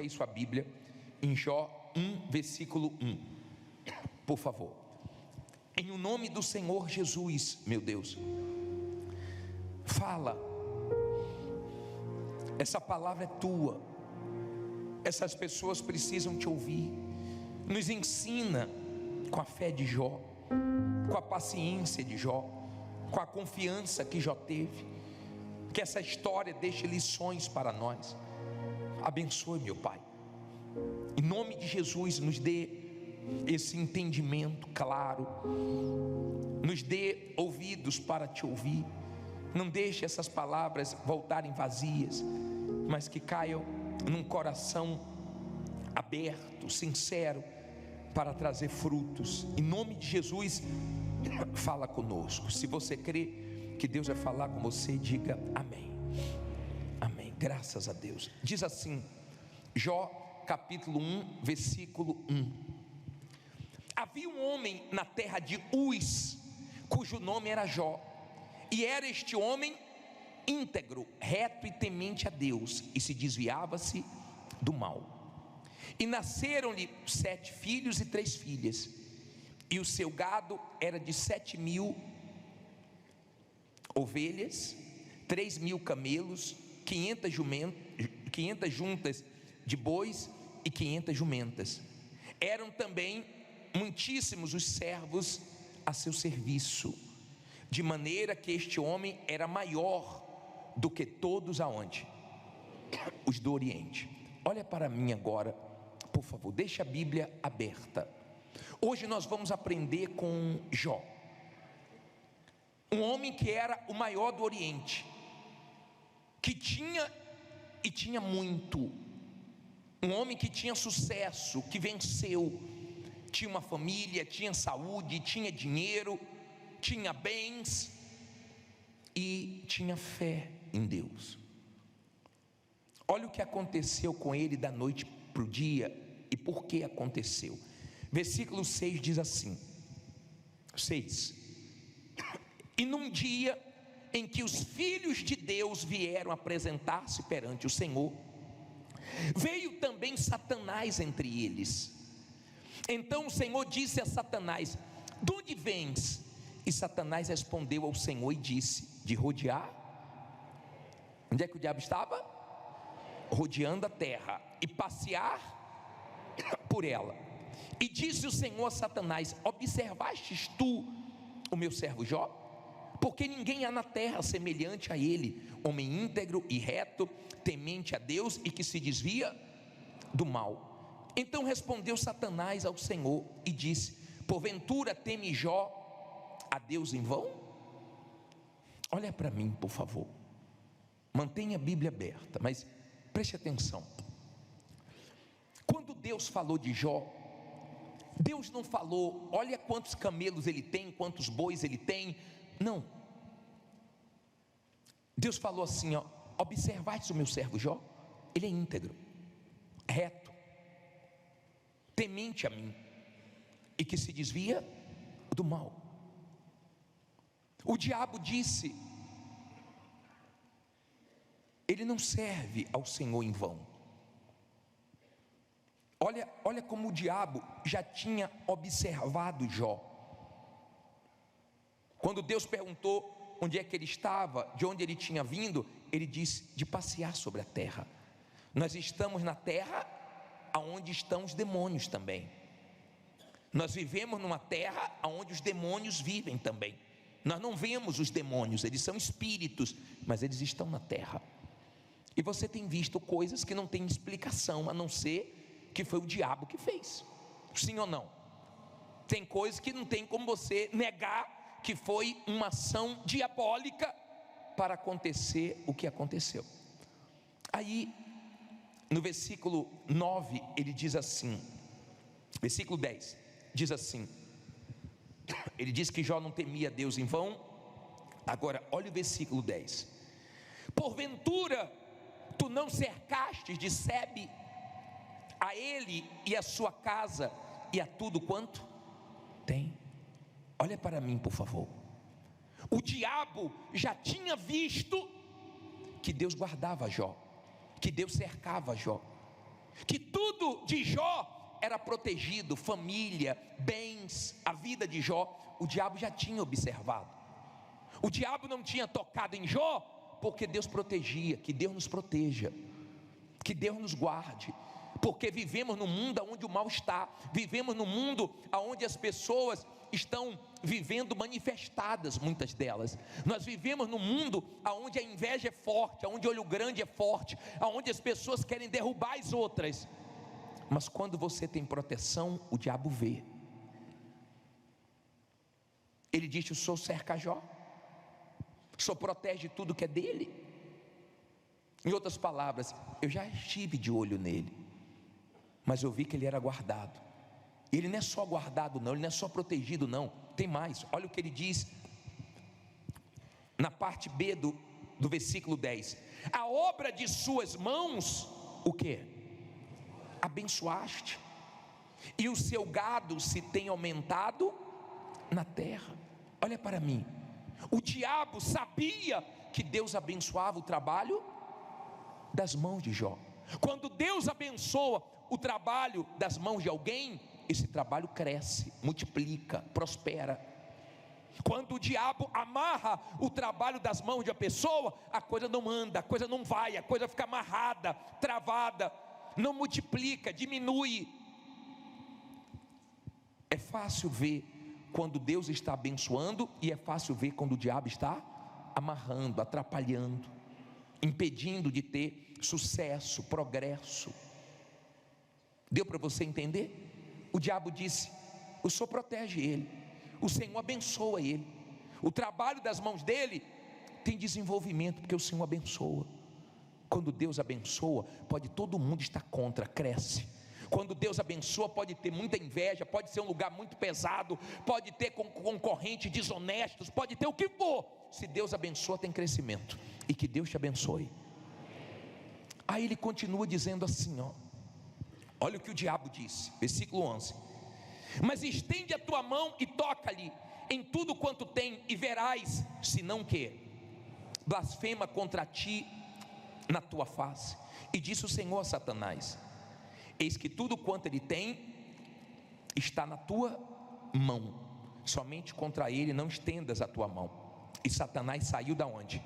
Feche aí sua Bíblia em Jó 1, versículo 1, por favor. Em o nome do Senhor Jesus, meu Deus, fala. Essa palavra é tua. Essas pessoas precisam te ouvir. Nos ensina com a fé de Jó, com a paciência de Jó, com a confiança que Jó teve. Que essa história deixe lições para nós. Abençoe, meu Pai. Em nome de Jesus, nos dê esse entendimento claro. Nos dê ouvidos para te ouvir. Não deixe essas palavras voltarem vazias, mas que caiam num coração aberto, sincero, para trazer frutos. Em nome de Jesus, fala conosco. Se você crê que Deus vai falar com você, diga amém. Amém, graças a Deus. Diz assim, Jó capítulo 1, versículo 1. Havia um homem na terra de Uz, cujo nome era Jó, e era este homem íntegro, reto e temente a Deus, e se desviava-se do mal. E nasceram-lhe 7 filhos e 3 filhas, e o seu gado era de 7.000 ovelhas, 3.000 camelos, 500 juntas de bois e 500 jumentas. Eram também muitíssimos os servos a seu serviço, de maneira que este homem era maior do que todos aonde? Os do Oriente. Olha para mim agora, por favor, deixa a Bíblia aberta. Hoje nós vamos aprender com Jó, um homem que era o maior do Oriente, que tinha muito, um homem que tinha sucesso, que venceu, tinha uma família, tinha saúde, tinha dinheiro, tinha bens e tinha fé em Deus. Olha o que aconteceu com ele da noite para o dia e por que aconteceu. Versículo 6 diz assim, 6: E num dia em que os filhos de Deus vieram apresentar-se perante o Senhor, veio também Satanás entre eles. Então o Senhor disse a Satanás: de onde vens? E Satanás respondeu ao Senhor e disse: de rodear. Onde é que o diabo estava? Rodeando a terra e passear por ela. E disse o Senhor a Satanás: observastes tu o meu servo Jó? Porque ninguém há na terra semelhante a ele, homem íntegro e reto, temente a Deus e que se desvia do mal. Então respondeu Satanás ao Senhor e disse: porventura teme Jó a Deus em vão? Olha para mim, por favor. Mantenha a Bíblia aberta, mas preste atenção. Quando Deus falou de Jó, Deus não falou: olha quantos camelos ele tem, quantos bois ele tem. Não. Deus falou assim: ó, observaste o meu servo Jó? Ele é íntegro, reto, temente a mim e que se desvia do mal. O diabo disse: ele não serve ao Senhor em vão. Olha como o diabo já tinha observado Jó. Quando Deus perguntou onde é que ele estava, de onde ele tinha vindo, ele disse: de passear sobre a terra. Nós estamos na terra aonde estão os demônios também. Nós vivemos numa terra aonde os demônios vivem também. Nós não vemos os demônios, eles são espíritos, mas eles estão na terra. E você tem visto coisas que não tem explicação, a não ser que foi o diabo que fez. Sim ou não? Tem coisas que não tem como você negar que foi uma ação diabólica para acontecer o que aconteceu. Aí no versículo 9 ele diz assim, versículo 10 diz assim, ele diz que Jó não temia Deus em vão. Agora olha o versículo 10: porventura tu não cercastes de sebe a ele e a sua casa e a tudo quanto tem? Olha para mim, por favor. O diabo já tinha visto que Deus guardava Jó, que Deus cercava Jó. que tudo de Jó era protegido, família, bens, a vida de Jó, o diabo já tinha observado. O diabo não tinha tocado em Jó, porque Deus protegia. Que Deus nos proteja, que Deus nos guarde, porque vivemos num mundo onde o mal está, vivemos num mundo onde as pessoas estão vivendo manifestadas, muitas delas. Nós vivemos num mundo onde a inveja é forte, onde o olho grande é forte, onde as pessoas querem derrubar as outras. Mas quando você tem proteção, o diabo vê. Ele diz: o Senhor cerca Jó, o Senhor protege tudo que é dele. Em outras palavras, eu já estive de olho nele, mas eu vi que ele era guardado. Ele não é só guardado não, ele não é só protegido não, tem mais. Olha o que ele diz na parte B do versículo 10: a obra de suas mãos, o que? Abençoaste, e o seu gado se tem aumentado na terra. Olha para mim, o diabo sabia que Deus abençoava o trabalho das mãos de Jó. Quando Deus abençoa o trabalho das mãos de alguém, esse trabalho cresce, multiplica, prospera. Quando o diabo amarra o trabalho das mãos de uma pessoa, a coisa não anda, a coisa não vai, a coisa fica amarrada, travada, não multiplica, diminui. É fácil ver quando Deus está abençoando, e é fácil ver quando o diabo está amarrando, atrapalhando, impedindo de ter sucesso, progresso. Deu para você entender? O diabo disse: o Senhor protege ele, o Senhor abençoa ele, o trabalho das mãos dele tem desenvolvimento, porque o Senhor abençoa. Quando Deus abençoa, pode todo mundo estar contra, cresce. Quando Deus abençoa, pode ter muita inveja, pode ser um lugar muito pesado, pode ter concorrentes desonestos, pode ter o que for. Se Deus abençoa, tem crescimento. E que Deus te abençoe. Aí ele continua dizendo assim, ó, olha o que o diabo disse, versículo 11: mas estende a tua mão e toca-lhe em tudo quanto tem, e verás, se não que blasfema contra ti na tua face. E disse o Senhor a Satanás: eis que tudo quanto ele tem está na tua mão, somente contra ele não estendas a tua mão. E Satanás saiu da onde?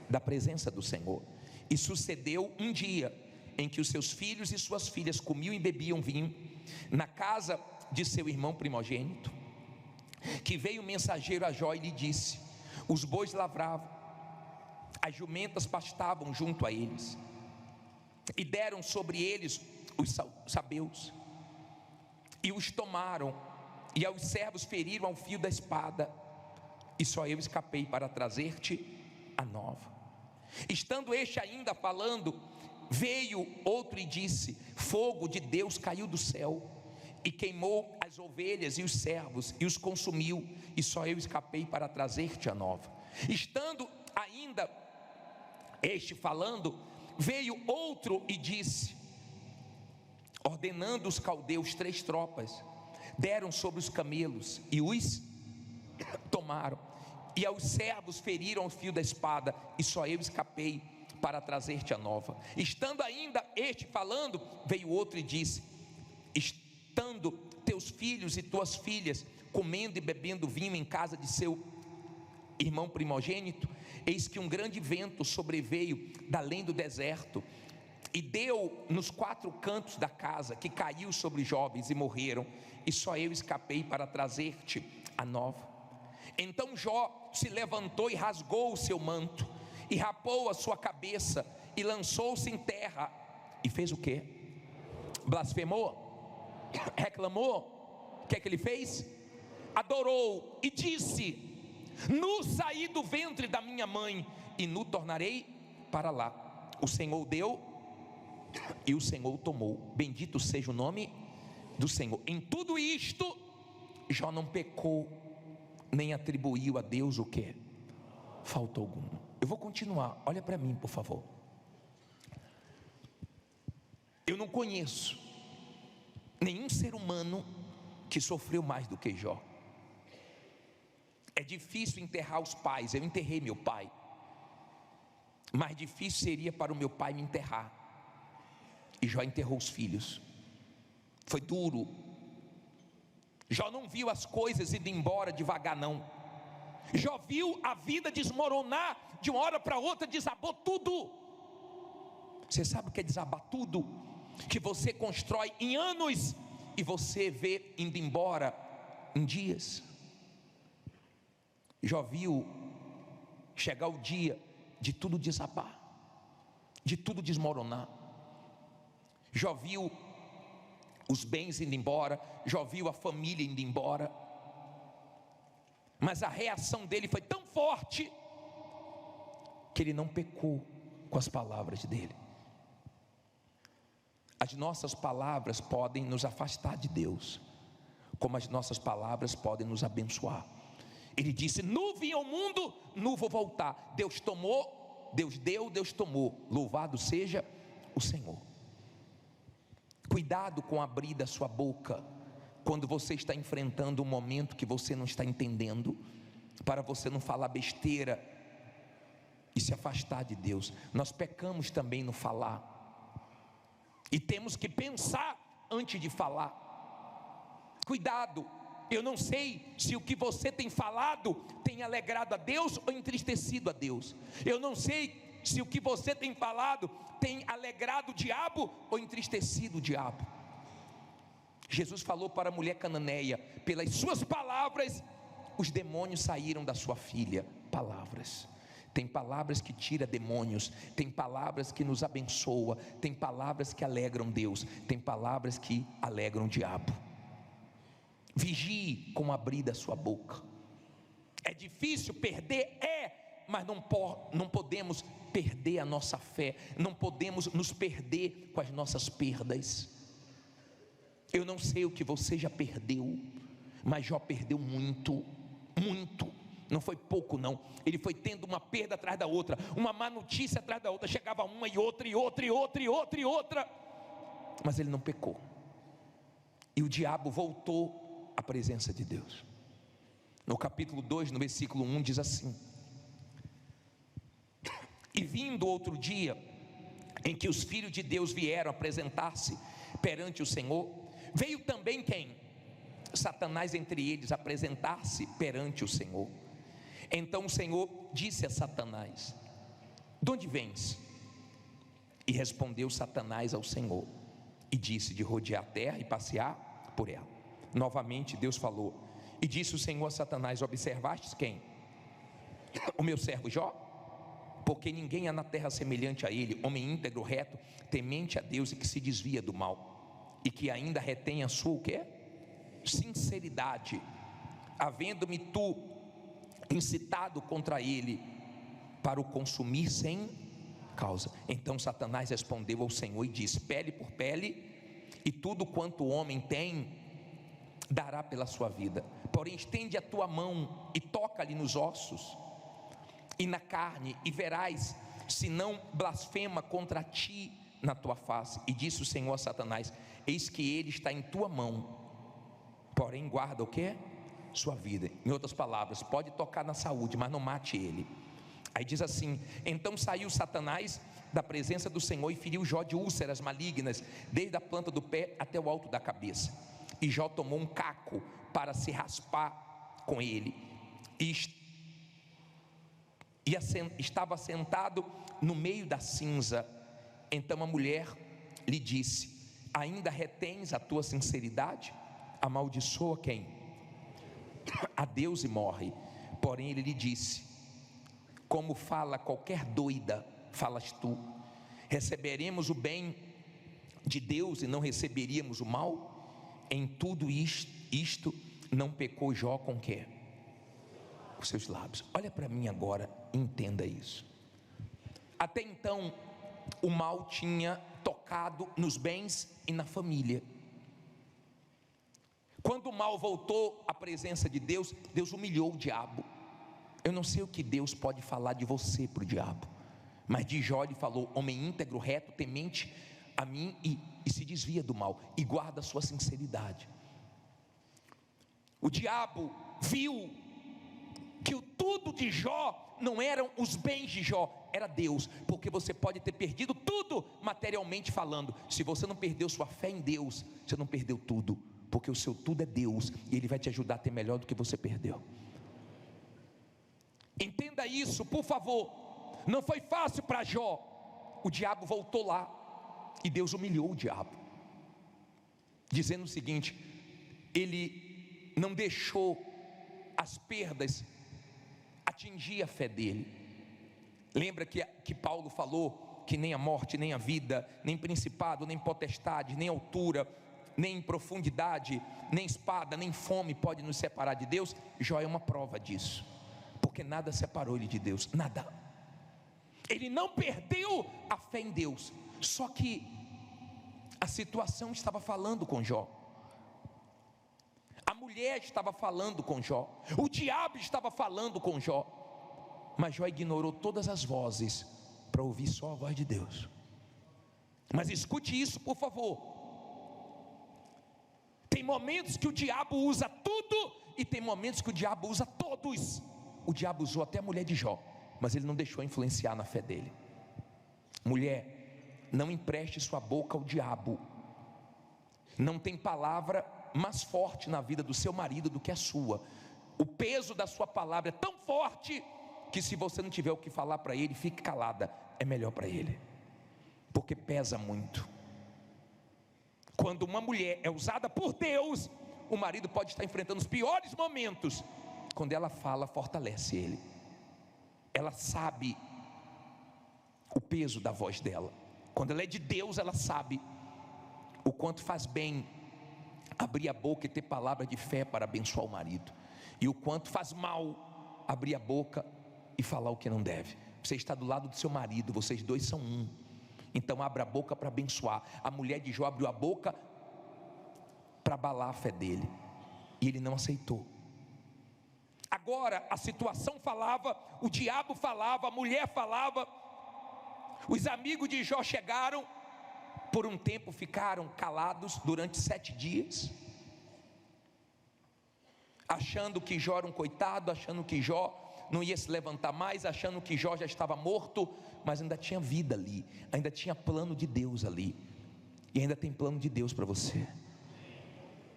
Da presença do Senhor. E sucedeu um dia em que os seus filhos e suas filhas comiam e bebiam vinho na casa de seu irmão primogênito, que veio o mensageiro a Jó e lhe disse: os bois lavravam, as jumentas pastavam junto a eles, e deram sobre eles os sabeus, e os tomaram, e aos servos feriram ao fio da espada, e só eu escapei para trazer-te a nova. Estando este ainda falando, veio outro e disse: fogo de Deus caiu do céu e queimou as ovelhas e os servos e os consumiu, e só eu escapei para trazer-te a nova. Estando ainda este falando, veio outro e disse, ordenando os caldeus 3 tropas, deram sobre os camelos e os tomaram, e aos servos feriram o fio da espada, e só eu escapei para trazer-te a nova. Estando ainda este falando, veio outro e disse: estando teus filhos e tuas filhas comendo e bebendo vinho em casa de seu irmão primogênito, eis que um grande vento sobreveio da além do deserto, e deu nos 4 cantos da casa, que caiu sobre os jovens e morreram, e só eu escapei para trazer-te a nova. Então Jó se levantou e rasgou o seu manto, e rapou a sua cabeça, e lançou-se em terra, e fez o quê? Blasfemou? Reclamou? O que é que ele fez? Adorou e disse: nu saí do ventre da minha mãe, e nu tornarei para lá. O Senhor deu e o Senhor tomou, bendito seja o nome do Senhor. Em tudo isto Jó não pecou, nem atribuiu a Deus o que? Falta algum. Eu vou continuar, olha para mim por favor. Eu não conheço nenhum ser humano que sofreu mais do que Jó. É difícil enterrar os pais, eu enterrei meu pai. Mais difícil seria para o meu pai me enterrar. E Jó enterrou os filhos. Foi duro. Jó não viu as coisas indo embora devagar, não. Jó viu a vida desmoronar. De uma hora para outra desabou tudo. Você sabe o que é desabar tudo? Que você constrói em anos e você vê indo embora em dias. Jó viu chegar o dia de tudo desabar, de tudo desmoronar. Jó viu os bens indo embora, Jó viu a família indo embora. Mas a reação dele foi tão forte que ele não pecou com as palavras dele. As nossas palavras podem nos afastar de Deus, como as nossas palavras podem nos abençoar. Ele disse: nu vim ao mundo, nu vou voltar. Deus tomou, Deus deu, Deus tomou. Louvado seja o Senhor. Cuidado com abrir da sua boca quando você está enfrentando um momento que você não está entendendo, para você não falar besteira e se afastar de Deus. Nós pecamos também no falar, e temos que pensar antes de falar. Cuidado, eu não sei se o que você tem falado tem alegrado a Deus ou entristecido a Deus. Eu não sei se o que você tem falado tem alegrado o diabo ou entristecido o diabo. Jesus falou para a mulher cananeia: pelas suas palavras os demônios saíram da sua filha. Palavras. Tem palavras que tiram demônios, tem palavras que nos abençoam, tem palavras que alegram Deus, tem palavras que alegram o diabo. Vigie com abrir da sua boca. É difícil perder? Mas não podemos perder a nossa fé, não podemos nos perder com as nossas perdas. Eu não sei o que você já perdeu, mas Jó perdeu muito, muito. Não foi pouco não, ele foi tendo uma perda atrás da outra, uma má notícia atrás da outra, chegava uma e outra, e outra, e outra, e outra, e outra, mas ele não pecou. E o diabo voltou à presença de Deus. No capítulo 2, no versículo 1 diz assim: e vindo outro dia, em que os filhos de Deus vieram apresentar-se perante o Senhor, veio também quem? Satanás entre eles apresentar-se perante o Senhor. Então o Senhor disse a Satanás: de onde vens? E respondeu Satanás ao Senhor e disse: de rodear a terra e passear por ela. Novamente Deus falou, e disse o Senhor a Satanás: observastes quem? O meu servo Jó? Porque ninguém há na terra semelhante a ele, homem íntegro, reto, temente a Deus e que se desvia do mal, e que ainda retém a sua o quê? Sinceridade, havendo-me tu incitado contra ele para o consumir sem causa. Então Satanás respondeu ao Senhor e disse: pele por pele, e tudo quanto o homem tem dará pela sua vida. Porém estende a tua mão e toca-lhe nos ossos e na carne, e verás se não blasfema contra ti na tua face. E disse o Senhor a Satanás: eis que ele está em tua mão, porém guarda o que? Sua vida. Em outras palavras, pode tocar na saúde, mas não mate ele. Aí diz assim: então saiu Satanás da presença do Senhor e feriu Jó de úlceras malignas, desde a planta do pé até o alto da cabeça. E Jó tomou um caco para se raspar com ele, e estava sentado no meio da cinza. Então a mulher lhe disse: ainda retens a tua sinceridade? Amaldiçoa quem? A Deus e morre. Porém ele lhe disse: como fala qualquer doida, falas tu. Receberemos o bem de Deus e não receberíamos o mal? Em tudo isto não pecou Jó com quê? Os seus lábios. Olha para mim agora, entenda isso. Até então o mal tinha tocado nos bens e na família. Quando o mal voltou à presença de Deus, Deus humilhou o diabo. Eu não sei o que Deus pode falar de você para o diabo, mas de Jó ele falou: homem íntegro, reto, temente a mim e se desvia do mal e guarda a sua sinceridade. O diabo viu que o tudo de Jó não eram os bens de Jó, era Deus. Porque você pode ter perdido tudo materialmente falando, se você não perdeu sua fé em Deus, você não perdeu tudo, porque o seu tudo é Deus, e Ele vai te ajudar a ter melhor do que você perdeu. Entenda isso, por favor. Não foi fácil para Jó. O diabo voltou lá, e Deus humilhou o diabo, dizendo o seguinte: ele não deixou as perdas atingir a fé dele. Lembra que Paulo falou que nem a morte, nem a vida, nem principado, nem potestade, nem altura, nem profundidade, nem espada, nem fome pode nos separar de Deus? Jó é uma prova disso, porque nada separou ele de Deus, nada. Ele não perdeu a fé em Deus, só que a situação estava falando com Jó, a mulher estava falando com Jó, o diabo estava falando com Jó, mas Jó ignorou todas as vozes para ouvir só a voz de Deus. Mas escute isso, por favor. Tem momentos que o diabo usa tudo, e tem momentos que o diabo usa todos. O diabo usou até a mulher de Jó, mas ele não deixou influenciar na fé dele. Mulher, não empreste sua boca ao diabo. Não tem palavra mais forte na vida do seu marido do que a sua. O peso da sua palavra é tão forte que se você não tiver o que falar para ele, fique calada, é melhor para ele, porque pesa muito. Quando uma mulher é usada por Deus, o marido pode estar enfrentando os piores momentos. Quando ela fala, fortalece ele. Ela sabe o peso da voz dela. Quando ela é de Deus, ela sabe o quanto faz bem abrir a boca e ter palavra de fé para abençoar o marido, e o quanto faz mal abrir a boca e falar o que não deve. Você está do lado do seu marido, vocês dois são um, então abra a boca para abençoar. A mulher de Jó abriu a boca para abalar a fé dele, e ele não aceitou. Agora a situação falava, o diabo falava, a mulher falava. Os amigos de Jó chegaram, por um tempo ficaram calados durante 7 dias, achando que Jó era um coitado, achando que Jó não ia se levantar mais, achando que Jó já estava morto, mas ainda tinha vida ali, ainda tinha plano de Deus ali, e ainda tem plano de Deus para você.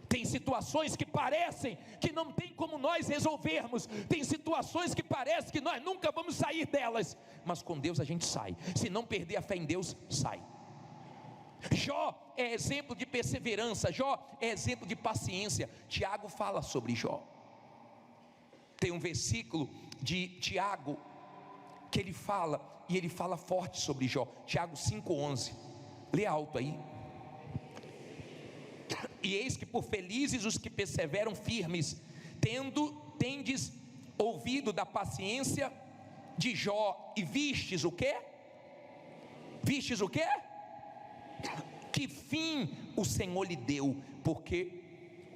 Tem situações que parecem que não tem como nós resolvermos, tem situações que parece que nós nunca vamos sair delas, mas com Deus a gente sai. Se não perder a fé em Deus, sai. Jó é exemplo de perseverança, Jó é exemplo de paciência. Tiago fala sobre Jó. Tem um versículo de Tiago que ele fala, e ele fala forte sobre Jó. Tiago 5,11. Lê alto aí. E eis que por felizes os que perseveram firmes, tendes ouvido da paciência de Jó, e vistes o quê? Vistes o quê? Que fim o Senhor lhe deu, porque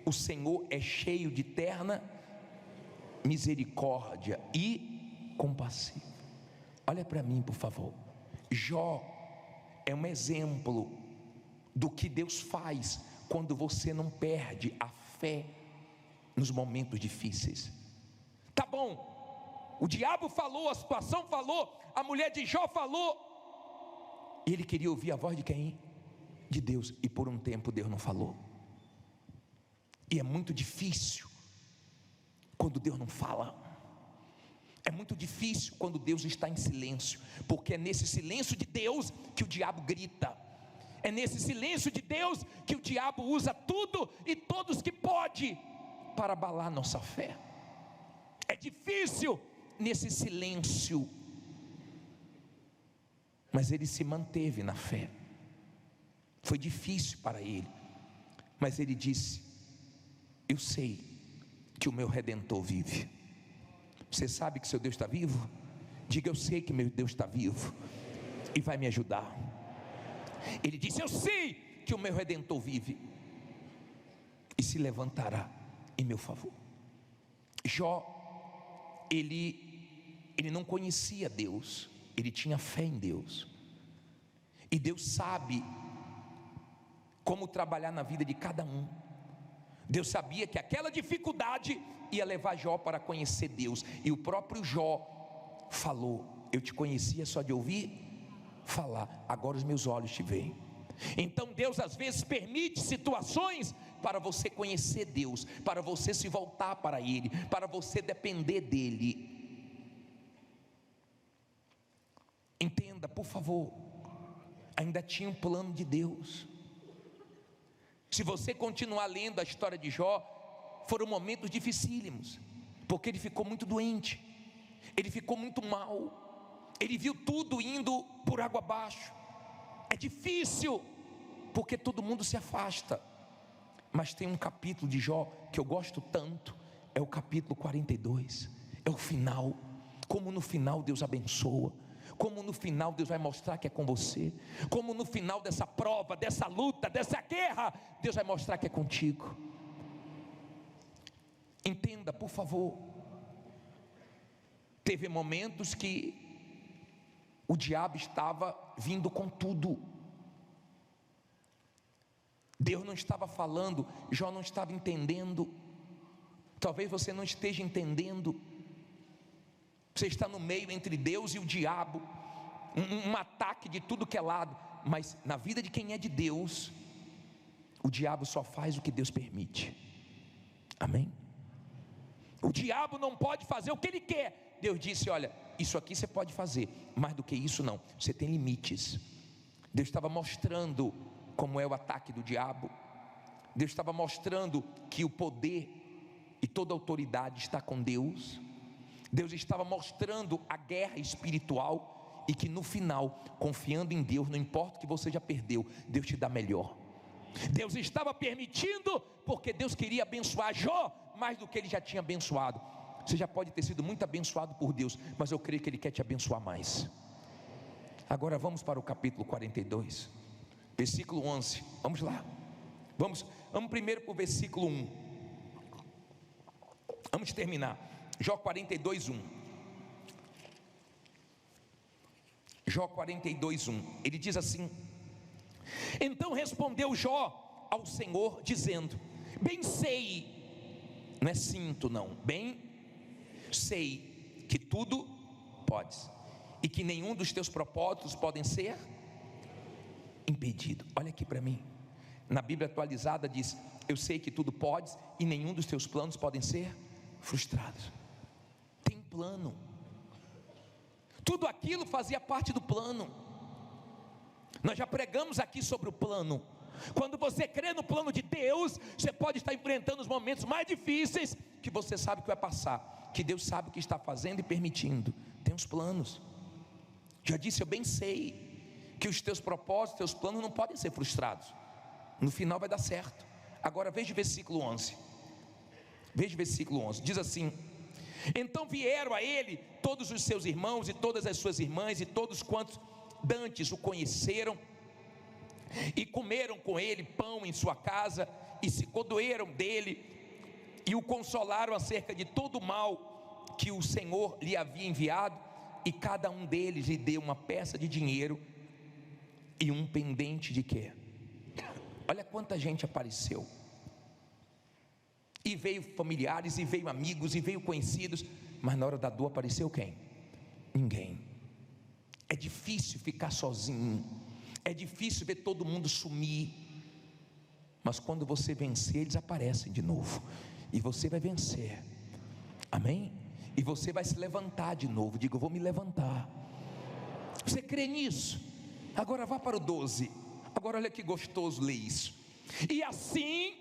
o Senhor é cheio de terna misericórdia e compassivo. Olha para mim, por favor. Jó é um exemplo do que Deus faz quando você não perde a fé nos momentos difíceis. Tá bom, o diabo falou, a situação falou, a mulher de Jó falou, e ele queria ouvir a voz de quem? De Deus, e por um tempo Deus não falou. E é muito difícil quando Deus não fala. É muito difícil quando Deus está em silêncio, porque é nesse silêncio de Deus que o diabo grita. É nesse silêncio de Deus que o diabo usa tudo e todos que pode para abalar nossa fé. É difícil nesse silêncio, mas ele se manteve na fé. Foi difícil para ele, mas ele disse: eu sei que o meu Redentor vive. Você sabe que seu Deus está vivo? Diga: eu sei que meu Deus está vivo e vai me ajudar. Ele disse: eu sei que o meu Redentor vive e se levantará em meu favor. Jó, ele não conhecia Deus, ele tinha fé em Deus, e Deus sabe como trabalhar na vida de cada um. Deus sabia que aquela dificuldade ia levar Jó para conhecer Deus, e o próprio Jó falou: eu te conhecia só de ouvir falar, agora os meus olhos te veem. Então Deus às vezes permite situações para você conhecer Deus, para você se voltar para Ele, para você depender dEle. Entenda, por favor, ainda tinha um plano de Deus. Se você continuar lendo a história de Jó, foram momentos dificílimos, porque ele ficou muito doente, ele ficou muito mal, ele viu tudo indo por água abaixo. É difícil, porque todo mundo se afasta. Mas tem um capítulo de Jó que eu gosto tanto, é o capítulo 42, é o final. Como no final Deus abençoa, como no final Deus vai mostrar que é com você, como no final dessa prova, dessa luta, dessa guerra, Deus vai mostrar que é contigo. Entenda, por favor, teve momentos que o diabo estava vindo com tudo. Deus não estava falando, Jó não estava entendendo. Talvez você não esteja entendendo. Você está no meio entre Deus e o diabo, um ataque de tudo que é lado. Mas na vida de quem é de Deus, o diabo só faz o que Deus permite. Amém? O diabo não pode fazer o que ele quer. Deus disse: olha, isso aqui você pode fazer, mais do que isso não, você tem limites. Deus estava mostrando como é o ataque do diabo. Deus estava mostrando que o poder e toda a autoridade está com Deus. Deus estava mostrando a guerra espiritual, e que no final, confiando em Deus, não importa o que você já perdeu, Deus te dá melhor. Deus estava permitindo, porque Deus queria abençoar Jó mais do que ele já tinha abençoado. Você já pode ter sido muito abençoado por Deus, mas eu creio que Ele quer te abençoar mais. Agora vamos para o capítulo 42, versículo 11, vamos lá. Vamos primeiro para o versículo 1. Vamos terminar, Jó 42, 1. Jó 42, 1, ele diz assim: então respondeu Jó ao Senhor, dizendo: bem sei, não é sinto não, bem sei que tudo podes, e que nenhum dos teus propósitos podem ser impedido. Olha aqui para mim, na Bíblia atualizada diz: eu sei que tudo podes, e nenhum dos teus planos podem ser frustrados. Tem plano, tudo aquilo fazia parte do plano. Nós já pregamos aqui sobre o plano. Quando você crê no plano de Deus, você pode estar enfrentando os momentos mais difíceis, que você sabe que vai passar, que Deus sabe o que está fazendo e permitindo. Tem os planos. Já disse, eu bem sei que os teus propósitos, teus planos não podem ser frustrados. No final vai dar certo. Agora veja o versículo 11. Veja o versículo 11, diz assim: então vieram a ele todos os seus irmãos e todas as suas irmãs, e todos quantos dantes o conheceram, e comeram com ele pão em sua casa, e se condoeram dele, e o consolaram acerca de todo o mal que o Senhor lhe havia enviado. E cada um deles lhe deu uma peça de dinheiro e um pendente de quê? Olha quanta gente apareceu. E veio familiares, e veio amigos, e veio conhecidos, mas na hora da dor apareceu quem? Ninguém. É difícil ficar sozinho, é difícil ver todo mundo sumir, mas quando você vencer, eles aparecem de novo, e você vai vencer, amém? E você vai se levantar de novo. Diga, eu vou me levantar. Você crê nisso? Agora vá para o 12. Agora olha que gostoso ler isso. E assim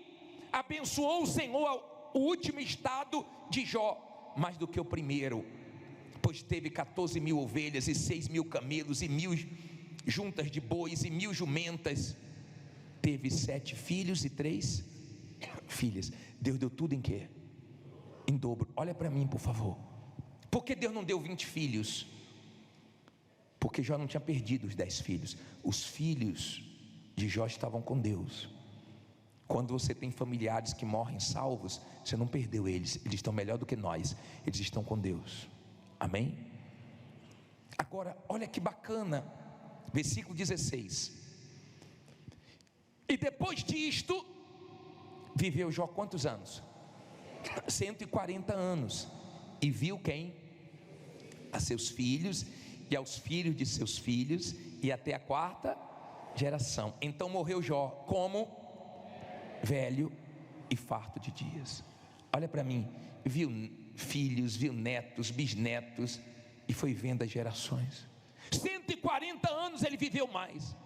abençoou o Senhor o último estado de Jó, mais do que o primeiro, pois teve 14.000 ovelhas, e 6.000 camelos, e 1.000 juntas de bois, e 1.000 jumentas. Teve 7 filhos e 3 filhas. Deus deu tudo em quê? Em dobro. Olha para mim, por favor. Por que Deus não deu 20 filhos? Porque Jó não tinha perdido os 10 filhos. Os filhos de Jó estavam com Deus. Quando você tem familiares que morrem salvos, você não perdeu eles, eles estão melhor do que nós, eles estão com Deus, amém? Agora, olha que bacana, versículo 16. E depois disto, viveu Jó quantos anos? 140 anos, e viu quem? a seus filhos e aos filhos de seus filhos e até a quarta geração. Então morreu Jó como velho e farto de dias. Olha para mim, viu filhos, viu netos, bisnetos, e foi vendo as gerações. 140 anos ele viveu mais,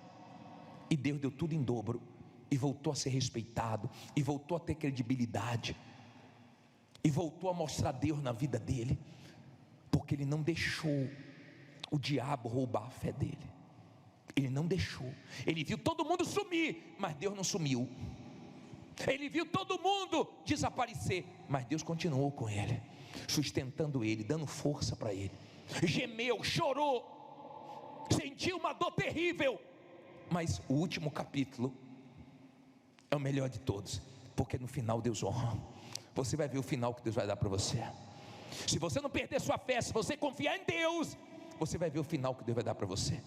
e Deus deu tudo em dobro, e voltou a ser respeitado, e voltou a ter credibilidade, e voltou a mostrar Deus na vida dele, porque ele não deixou o diabo roubar a fé dele. Ele não deixou. Ele viu todo mundo sumir, mas Deus não sumiu. Ele viu todo mundo desaparecer, mas Deus continuou com ele, sustentando ele, dando força para ele. Gemeu, chorou, sentiu uma dor terrível, mas o último capítulo é o melhor de todos, porque no final Deus honra. Você vai ver o final que Deus vai dar para você. Se você não perder sua fé, se você confiar em Deus, você vai ver o final que Deus vai dar para você.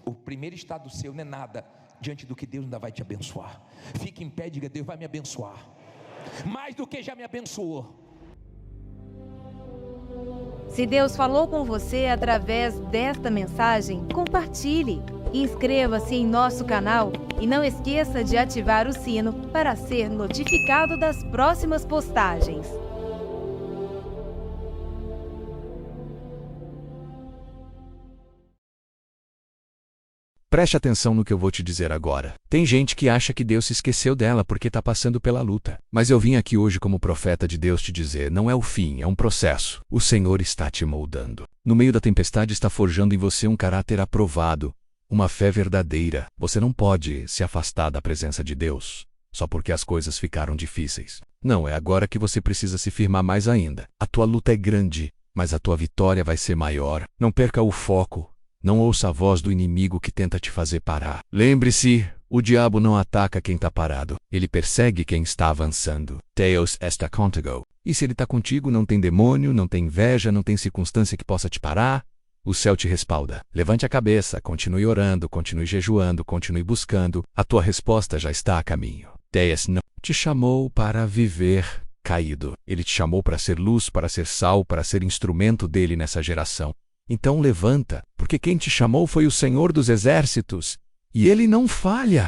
O primeiro estado seu não é nada diante do que Deus ainda vai te abençoar. Fique em pé e diga: Deus vai me abençoar mais do que já me abençoou. Se Deus falou com você através desta mensagem, compartilhe. Inscreva-se em nosso canal e não esqueça de ativar o sino para ser notificado das próximas postagens. Preste atenção no que eu vou te dizer agora. Tem gente que acha que Deus se esqueceu dela porque está passando pela luta. Mas eu vim aqui hoje como profeta de Deus te dizer, não é o fim, é um processo. O Senhor está te moldando. No meio da tempestade está forjando em você um caráter aprovado, uma fé verdadeira. Você não pode se afastar da presença de Deus só porque as coisas ficaram difíceis. Não, é agora que você precisa se firmar mais ainda. A tua luta é grande, mas a tua vitória vai ser maior. Não perca o foco. Não ouça a voz do inimigo que tenta te fazer parar. Lembre-se, o diabo não ataca quem está parado. Ele persegue quem está avançando. Deus está contigo. E se ele está contigo, não tem demônio, não tem inveja, não tem circunstância que possa te parar. O céu te respalda. Levante a cabeça, continue orando, continue jejuando, continue buscando. A tua resposta já está a caminho. Deus não te chamou para viver caído. Ele te chamou para ser luz, para ser sal, para ser instrumento dele nessa geração. Então levanta, porque quem te chamou foi o Senhor dos Exércitos, e Ele não falha.